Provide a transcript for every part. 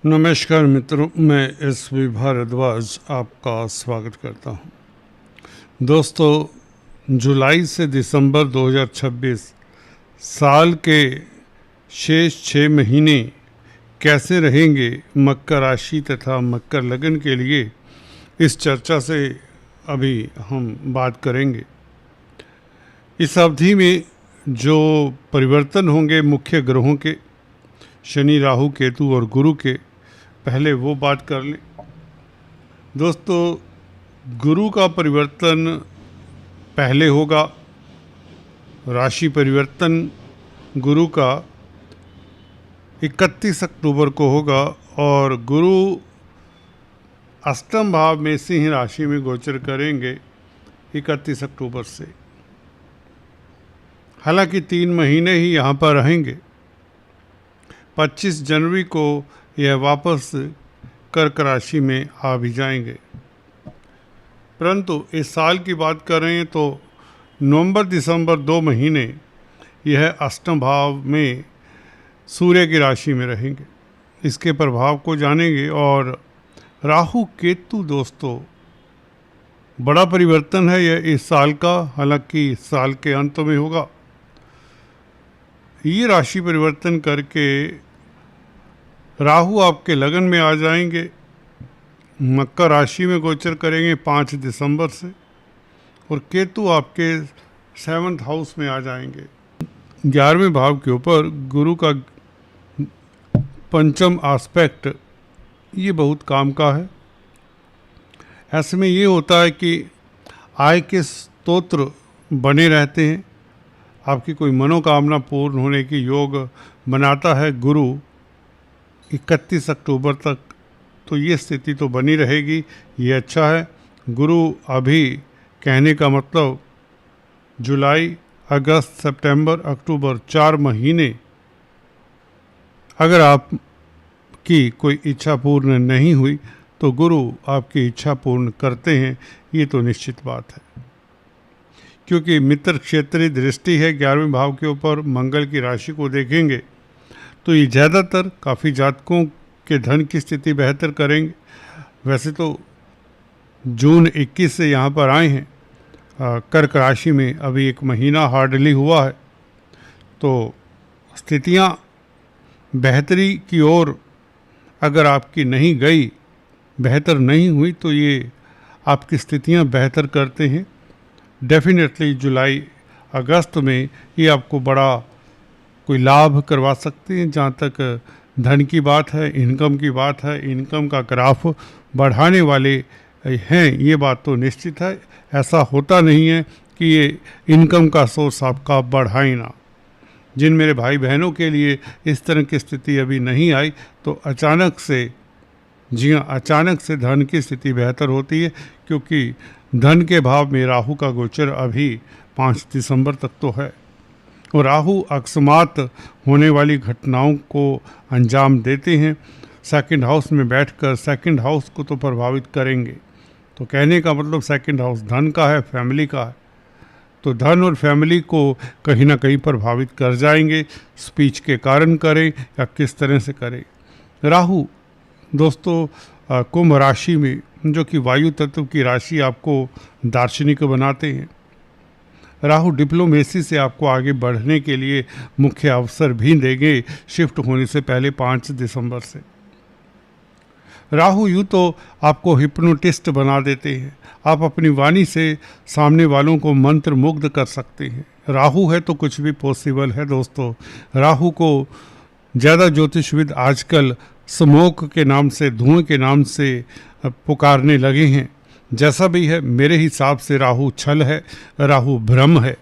नमस्कार मित्रों, मैं एस.वी. भारद्वाज आपका स्वागत करता हूं। दोस्तों, जुलाई से दिसंबर 2026 साल के शेष 6 महीने कैसे रहेंगे मकर राशि तथा मकर लगन के लिए, इस चर्चा से अभी हम बात करेंगे। इस अवधि में जो परिवर्तन होंगे मुख्य ग्रहों के, शनि, राहु, केतु और गुरु के, पहले वो बात कर लें। दोस्तों, गुरु का परिवर्तन पहले होगा। राशि परिवर्तन गुरु का 31 अक्टूबर को होगा और गुरु अष्टम भाव में सिंह राशि में गोचर करेंगे 31 अक्टूबर से। हालांकि 3 महीने ही यहाँ पर रहेंगे। 25 जनवरी को यह वापस कर्क राशि में आ भी जाएंगे। परंतु इस साल की बात करें तो नवंबर दिसंबर 2 महीने यह अष्टम भाव में सूर्य की राशि में रहेंगे। इसके प्रभाव को जानेंगे। और राहु केतु, दोस्तों, बड़ा परिवर्तन है यह इस साल का। हालांकि इस साल के अंत में होगा। ये राशि परिवर्तन करके राहु आपके लगन में आ जाएंगे, मकर राशि में गोचर करेंगे 5 दिसंबर से, और केतु आपके 7th हाउस में आ जाएंगे। 11वें भाव के ऊपर गुरु का पंचम एस्पेक्ट, ये बहुत काम का है। ऐसे में ये होता है कि आय के स्तोत्र बने रहते हैं, आपकी कोई मनोकामना पूर्ण होने की योग बनाता है गुरु 31 अक्टूबर तक। तो ये स्थिति तो बनी रहेगी, ये अच्छा है। गुरु अभी, कहने का मतलब, जुलाई, अगस्त, सितंबर, अक्टूबर 4 महीने अगर आपकी कोई इच्छा पूर्ण नहीं हुई तो गुरु आपकी इच्छा पूर्ण करते हैं, ये तो निश्चित बात है। क्योंकि मित्र क्षेत्रीय दृष्टि है 11वें भाव के ऊपर, मंगल की राशि को देखेंगे तो ये ज़्यादातर काफ़ी जातकों के धन की स्थिति बेहतर करेंगे। वैसे तो जून 21 से यहाँ पर आए हैं कर्क राशि में, अभी 1 महीना हार्डली हुआ है। तो स्थितियाँ बेहतरी की ओर अगर आपकी नहीं गई, बेहतर नहीं हुई, तो ये आपकी स्थितियाँ बेहतर करते हैं। डेफिनेटली जुलाई अगस्त में ये आपको बड़ा कोई लाभ करवा सकते हैं। जहाँ तक धन की बात है, इनकम की बात है, इनकम का ग्राफ बढ़ाने वाले हैं, ये बात तो निश्चित है। ऐसा होता नहीं है कि ये इनकम का सोर्स आपका बढ़ाए ना। जिन मेरे भाई बहनों के लिए इस तरह की स्थिति अभी नहीं आई, तो अचानक से, जी हाँ, अचानक से धन की स्थिति बेहतर होती है। क्योंकि धन के भाव में राहु का गोचर अभी 5 दिसंबर तक तो है, और राहु अकस्मात होने वाली घटनाओं को अंजाम देते हैं। 2nd हाउस में बैठकर 2nd हाउस को तो प्रभावित करेंगे। तो कहने का मतलब 2nd हाउस धन का है, फैमिली का है। तो धन और फैमिली को कहीं ना कहीं प्रभावित कर जाएंगे। स्पीच के कारण करें या किस तरह से करें। राहु, दोस्तों, कुंभ राशि में, जो कि वायु तत्व की राशि, आपको दार्शनिक बनाते हैं। राहु डिप्लोमेसी से आपको आगे बढ़ने के लिए मुख्य अवसर भी देंगे शिफ्ट होने से पहले 5 दिसंबर से। राहु यूँ तो आपको हिप्नोटिस्ट बना देते हैं। आप अपनी वाणी से सामने वालों को मंत्र मुग्ध कर सकते हैं। राहु है तो कुछ भी पॉसिबल है। दोस्तों, राहु को ज़्यादा ज्योतिषविद आजकल स्मोक के नाम से, धुएं के नाम से पुकारने लगे हैं। जैसा भी है, मेरे हिसाब से राहु छल है, राहु भ्रम है।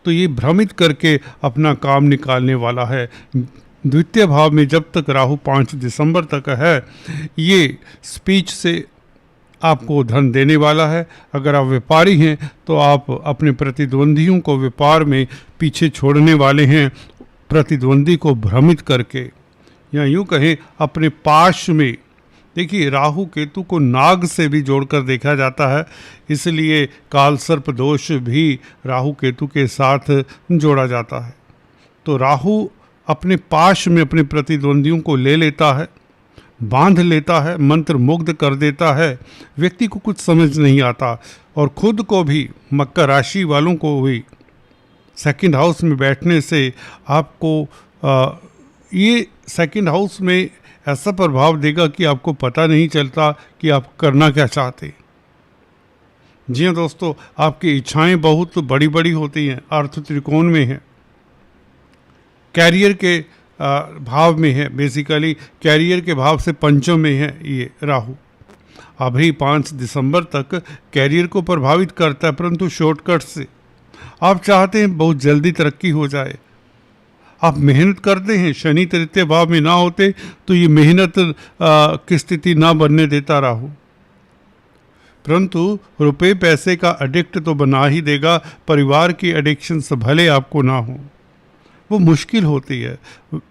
तो ये भ्रमित करके अपना काम निकालने वाला है। द्वितीय भाव में जब तक राहु 5 दिसंबर तक है, ये स्पीच से आपको धन देने वाला है। अगर आप व्यापारी हैं तो आप अपने प्रतिद्वंदियों को व्यापार में पीछे छोड़ने वाले हैं, प्रतिद्वंदी को भ्रमित करके, या यूँ कहें अपने पाश में। देखिए, राहु केतु को नाग से भी जोड़कर देखा जाता है, इसलिए काल सर्प दोष भी राहु केतु के साथ जोड़ा जाता है। तो राहु अपने पाश में अपने प्रतिद्वंदियों को ले लेता है, बांध लेता है, मंत्र मुग्ध कर देता है। व्यक्ति को कुछ समझ नहीं आता और खुद को भी, मकर राशि वालों को भी सेकंड हाउस में बैठने से आपको ये सेकंड हाउस में ऐसा प्रभाव देगा कि आपको पता नहीं चलता कि आप करना क्या चाहते। जी हाँ दोस्तों, आपकी इच्छाएं बहुत बड़ी बड़ी होती हैं। अर्थ त्रिकोण में है, कैरियर के भाव में है, बेसिकली कैरियर के भाव से पंचम में है ये राहु। अभी 5 दिसंबर तक कैरियर को प्रभावित करता है, परंतु शॉर्टकट से। आप चाहते हैं बहुत जल्दी तरक्की हो जाए, आप मेहनत करते हैं, शनि तृतीय भाव में ना होते तो ये मेहनत की स्थिति ना बनने देता राहु, परंतु रुपए पैसे का एडिक्ट तो बना ही देगा। परिवार की एडिक्शन से भले आपको ना हो, वो मुश्किल होती है।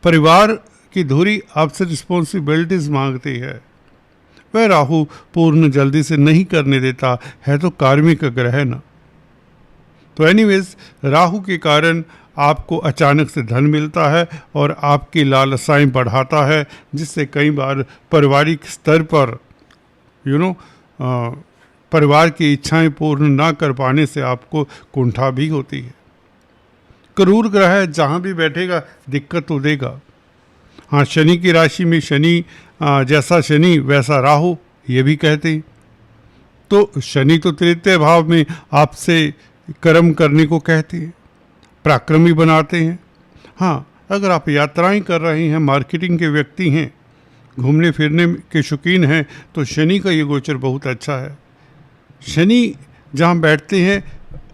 परिवार की धुरी आपसे रिस्पॉन्सिबिलिटीज मांगती है, वह राहु पूर्ण जल्दी से नहीं करने देता है, तो कार्मिक ग्रह ना। तो एनीवेज, राहु के कारण आपको अचानक से धन मिलता है और आपकी लालसाएं बढ़ाता है, जिससे कई बार पारिवारिक स्तर पर परिवार की इच्छाएं पूर्ण ना कर पाने से आपको कुंठा भी होती है। क्रूर ग्रह है, जहाँ भी बैठेगा दिक्कत तो देगा। हाँ, शनि की राशि में शनि, जैसा शनि वैसा राहु, ये भी कहते हैं। तो शनि तो तृतीय भाव में आपसे कर्म करने को कहते हैं, पराक्रमी बनाते हैं। हाँ, अगर आप यात्राएं कर रहे हैं, मार्केटिंग के व्यक्ति हैं, घूमने फिरने के शौकीन हैं, तो शनि का ये गोचर बहुत अच्छा है। शनि जहाँ बैठते हैं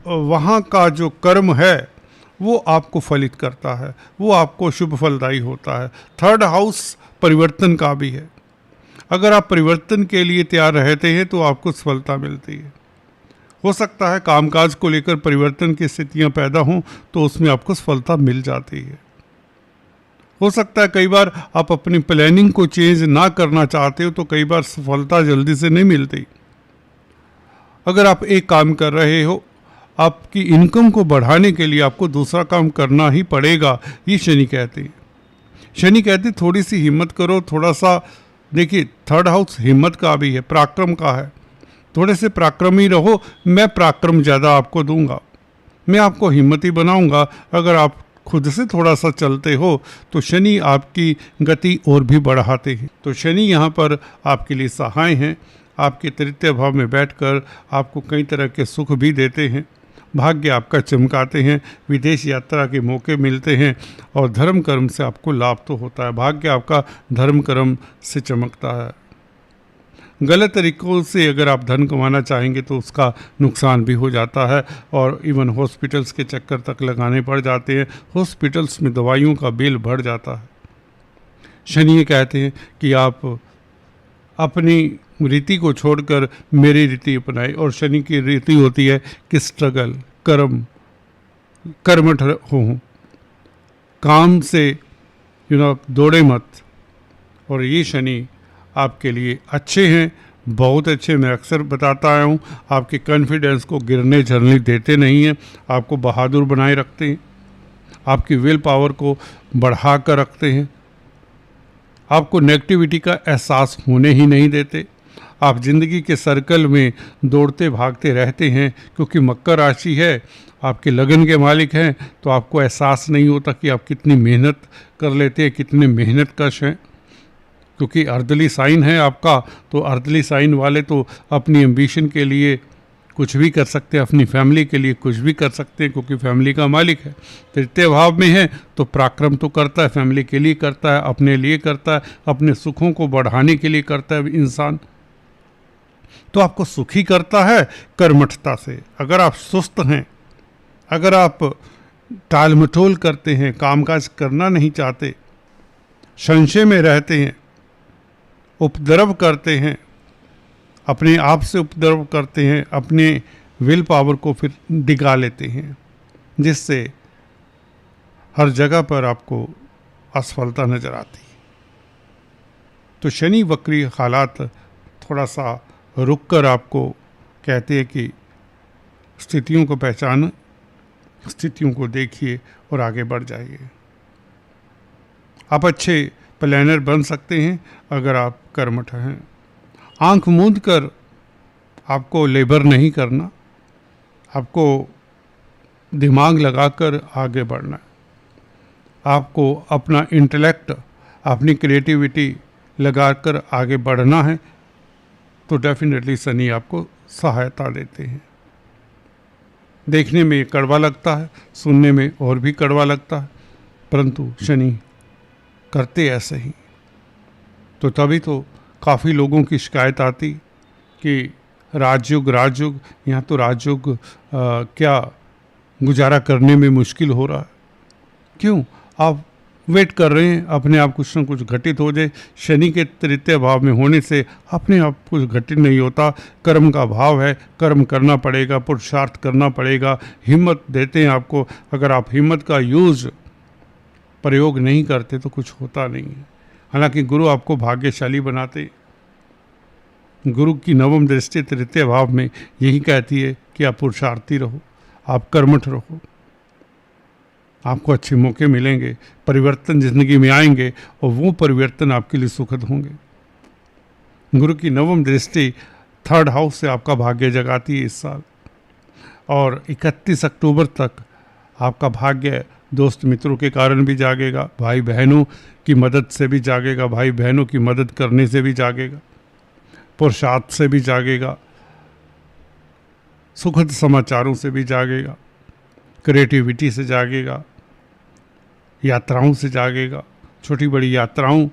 वहाँ का जो कर्म है वो आपको फलित करता है, वो आपको शुभ फलदायी होता है। थर्ड हाउस परिवर्तन का भी है। अगर आप परिवर्तन के लिए तैयार रहते हैं तो आपको सफलता मिलती है। हो सकता है कामकाज को लेकर परिवर्तन की स्थितियां पैदा हों तो उसमें आपको सफलता मिल जाती है। हो सकता है कई बार आप अपनी प्लानिंग को चेंज ना करना चाहते हो तो कई बार सफलता जल्दी से नहीं मिलती। अगर आप एक काम कर रहे हो, आपकी इनकम को बढ़ाने के लिए आपको दूसरा काम करना ही पड़ेगा, ये शनि कहते हैं। शनि कहते थोड़ी सी हिम्मत करो, थोड़ा सा देखिए, थर्ड हाउस हिम्मत का भी है, पराक्रम का है। थोड़े से पराक्रमी रहो, मैं पराक्रम ज़्यादा आपको दूंगा, मैं आपको हिम्मती बनाऊंगा। अगर आप खुद से थोड़ा सा चलते हो तो शनि आपकी गति और भी बढ़ाते हैं। तो शनि यहाँ पर आपके लिए सहाय हैं। आपके तृतीय भाव में बैठकर आपको कई तरह के सुख भी देते हैं, भाग्य आपका चमकाते हैं, विदेश यात्रा के मौके मिलते हैं और धर्म कर्म से आपको लाभ तो होता है। भाग्य आपका धर्म कर्म से चमकता है। गलत तरीक़ों से अगर आप धन कमाना चाहेंगे तो उसका नुकसान भी हो जाता है और इवन हॉस्पिटल्स के चक्कर तक लगाने पड़ जाते हैं। हॉस्पिटल्स में दवाइयों का बिल बढ़ जाता है। शनि ये कहते हैं कि आप अपनी रीति को छोड़कर मेरी रीति अपनाए, और शनि की रीति होती है कि स्ट्रगल, कर्मठ हो, काम से दौड़े मत। और ये शनि आपके लिए अच्छे हैं, बहुत अच्छे। मैं अक्सर बताता आया हूँ, आपके कॉन्फिडेंस को गिरने झरने देते नहीं हैं, आपको बहादुर बनाए रखते हैं, आपकी विल पावर को बढ़ा कर रखते हैं, आपको नेगेटिविटी का एहसास होने ही नहीं देते। आप जिंदगी के सर्कल में दौड़ते भागते रहते हैं, क्योंकि मकर राशि है, आपके लगन के मालिक हैं, तो आपको एहसास नहीं होता कि आप कितनी मेहनत कर लेते हैं, कितने मेहनत कश हैं। क्योंकि अर्दली साइन है आपका, तो अर्दली साइन वाले तो अपनी एम्बिशन के लिए कुछ भी कर सकते हैं, अपनी फैमिली के लिए कुछ भी कर सकते हैं, क्योंकि फैमिली का मालिक है। तृतीय भाव में है तो पराक्रम तो करता है, फैमिली के लिए करता है, अपने लिए करता है, अपने सुखों को बढ़ाने के लिए करता है इंसान, तो आपको सुखी करता है कर्मठता से। अगर आप सुस्त हैं, अगर आप टाल मटोल करते हैं, कामकाज करना नहीं चाहते, संशय में रहते हैं, उपद्रव करते हैं, अपने आप से उपद्रव करते हैं, अपने विल पावर को फिर डिगा लेते हैं, जिससे हर जगह पर आपको असफलता नजर आती है। तो शनि वक्री हालात थोड़ा सा रुक कर आपको कहते हैं कि स्थितियों को पहचान, स्थितियों को देखिए और आगे बढ़ जाइए। आप अच्छे प्लानर बन सकते हैं अगर आप कर्मठ हैं। आंख मूंद कर आपको लेबर नहीं करना, आपको दिमाग लगाकर आगे बढ़ना है, आपको अपना इंटेलेक्ट, अपनी क्रिएटिविटी लगाकर आगे बढ़ना है, तो डेफिनेटली शनि आपको सहायता देते हैं। देखने में ये कड़वा लगता है, सुनने में और भी कड़वा लगता है, परंतु शनि करते ऐसे ही। तो तभी तो काफ़ी लोगों की शिकायत आती कि राजयोग, यहाँ तो राजयोग क्या गुजारा करने में मुश्किल हो रहा है। क्यों? आप वेट कर रहे हैं अपने आप कुछ न कुछ घटित हो जाए। शनि के तृतीय भाव में होने से अपने आप कुछ घटित नहीं होता। कर्म का भाव है, कर्म करना पड़ेगा, पुरुषार्थ करना पड़ेगा। हिम्मत देते हैं आपको, अगर आप हिम्मत का प्रयोग नहीं करते तो कुछ होता नहीं है। हालांकि गुरु आपको भाग्यशाली बनाते। गुरु की नवम दृष्टि तृतीय भाव में यही कहती है कि आप पुरुषार्थी रहो, आप कर्मठ रहो, आपको अच्छे मौके मिलेंगे, परिवर्तन जिंदगी में आएंगे और वो परिवर्तन आपके लिए सुखद होंगे। गुरु की नवम दृष्टि थर्ड हाउस से आपका भाग्य जगाती है इस साल, और 31 अक्टूबर तक आपका भाग्य दोस्त मित्रों के कारण भी जागेगा, भाई बहनों की मदद से भी जागेगा, भाई बहनों की मदद करने से भी जागेगा, पुरुषार्थ से भी जागेगा, सुखद समाचारों से भी जागेगा, क्रिएटिविटी से जागेगा, यात्राओं से जागेगा। छोटी बड़ी यात्राओं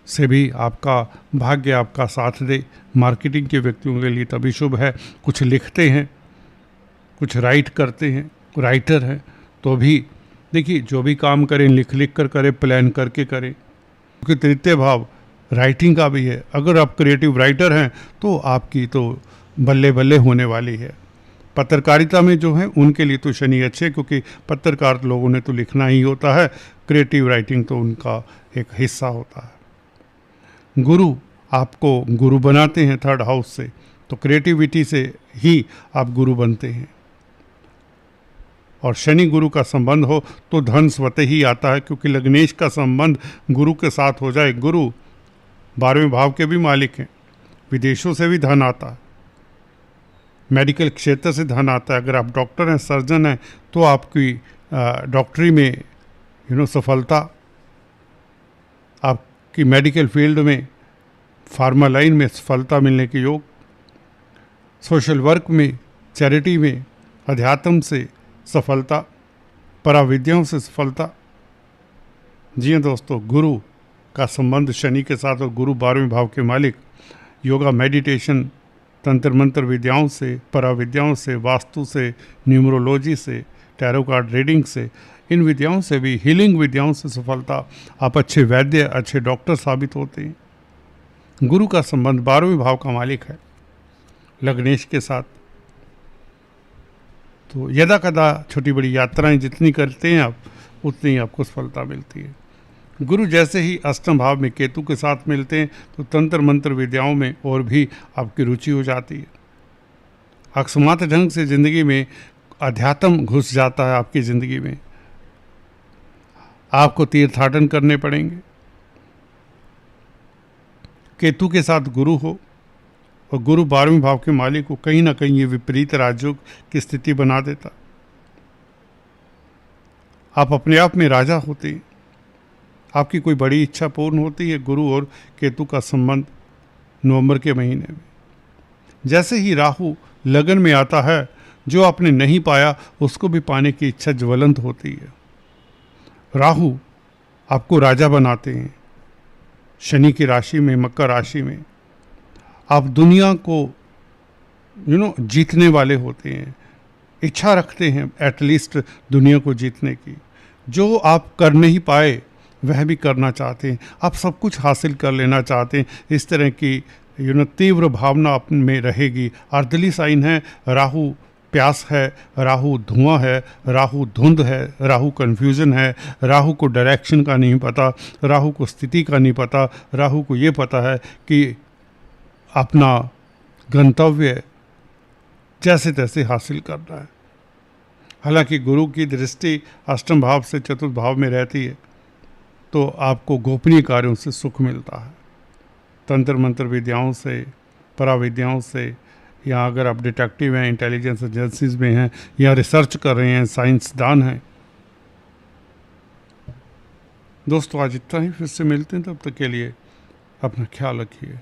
से भी आपका भाग्य आपका साथ दे। मार्केटिंग के व्यक्तियों के लिए तभी शुभ है। कुछ लिखते हैं, कुछ राइट करते हैं, राइटर हैं, तो भी देखिए जो भी काम करें लिख कर करें, प्लान करके करें, क्योंकि तृतीय भाव राइटिंग का भी है। अगर आप क्रिएटिव राइटर हैं तो आपकी तो बल्ले बल्ले होने वाली है। पत्रकारिता में जो है उनके लिए तो शनि अच्छे, क्योंकि पत्रकार लोगों ने तो लिखना ही होता है, क्रिएटिव राइटिंग तो उनका एक हिस्सा होता है। गुरु आपको गुरु बनाते हैं थर्ड हाउस से, तो क्रिएटिविटी से ही आप गुरु बनते हैं। और शनि गुरु का संबंध हो तो धन स्वतः ही आता है, क्योंकि लग्नेश का संबंध गुरु के साथ हो जाए। गुरु 12वें भाव के भी मालिक हैं। विदेशों से भी धन आता है, मेडिकल क्षेत्र से धन आता है। अगर आप डॉक्टर हैं, सर्जन हैं, तो आपकी डॉक्टरी में सफलता, आपकी मेडिकल फील्ड में, फार्मा लाइन में सफलता मिलने के योग, सोशल वर्क में, चैरिटी में, अध्यात्म से सफलता, पराविद्याओं से सफलता। जी हाँ दोस्तों, गुरु का संबंध शनि के साथ, और गुरु 12वें भाव के मालिक। योगा, मेडिटेशन, तंत्र मंत्र विद्याओं से, पराविद्याओं से, वास्तु से, न्यूमरोलॉजी से, टैरो कार्ड रीडिंग से, इन विद्याओं से भी, हीलिंग विद्याओं से सफलता। आप अच्छे वैद्य, अच्छे डॉक्टर साबित होते हैं। गुरु का संबंध 12वें भाव का मालिक है लग्नेश के साथ। तो यदा कदा छोटी बड़ी यात्राएं जितनी करते हैं आप, उतनी आपको सफलता मिलती है। गुरु जैसे ही अष्टम भाव में केतु के साथ मिलते हैं तो तंत्र मंत्र विद्याओं में और भी आपकी रुचि हो जाती है। अकस्मात ढंग से ज़िंदगी में अध्यात्म घुस जाता है आपकी ज़िंदगी में, आपको तीर्थाटन करने पड़ेंगे। केतु के साथ गुरु हो, और गुरु 12वें भाव के मालिक को कहीं ना कहीं ये विपरीत राजयोग की स्थिति बना देता। आप अपने आप में राजा होते हैं, आपकी कोई बड़ी इच्छा पूर्ण होती है। गुरु और केतु का संबंध नवंबर के महीने में। जैसे ही राहु लगन में आता है, जो आपने नहीं पाया उसको भी पाने की इच्छा ज्वलंत होती है। राहु आपको राजा बनाते हैं। शनि की राशि में, मकर राशि में, आप दुनिया को जीतने वाले होते हैं, इच्छा रखते हैं एटलीस्ट दुनिया को जीतने की। जो आप कर नहीं पाए वह भी करना चाहते हैं, आप सब कुछ हासिल कर लेना चाहते हैं। इस तरह की तीव्र भावना आप में रहेगी। अर्दली साइन है, राहु प्यास है, राहु धुआं है, राहु धुंध है, राहु कन्फ्यूज़न है, राहु को डायरेक्शन का नहीं पता, राहु को स्थिति का नहीं पता। राहु को ये पता है कि अपना गंतव्य जैसे तैसे हासिल करना है। हालांकि गुरु की दृष्टि अष्टम भाव से चतुर्थ भाव में रहती है, तो आपको गोपनीय कार्यों से सुख मिलता है। तंत्र मंत्र विद्याओं से, पराविद्याओं से, या अगर आप डिटेक्टिव हैं, इंटेलिजेंस एजेंसीज में हैं, या रिसर्च कर रहे हैं, साइंसदान हैं। दोस्तों आज इतना ही, फिर से मिलते हैं, तब तक के लिए अपना ख्याल रखिए।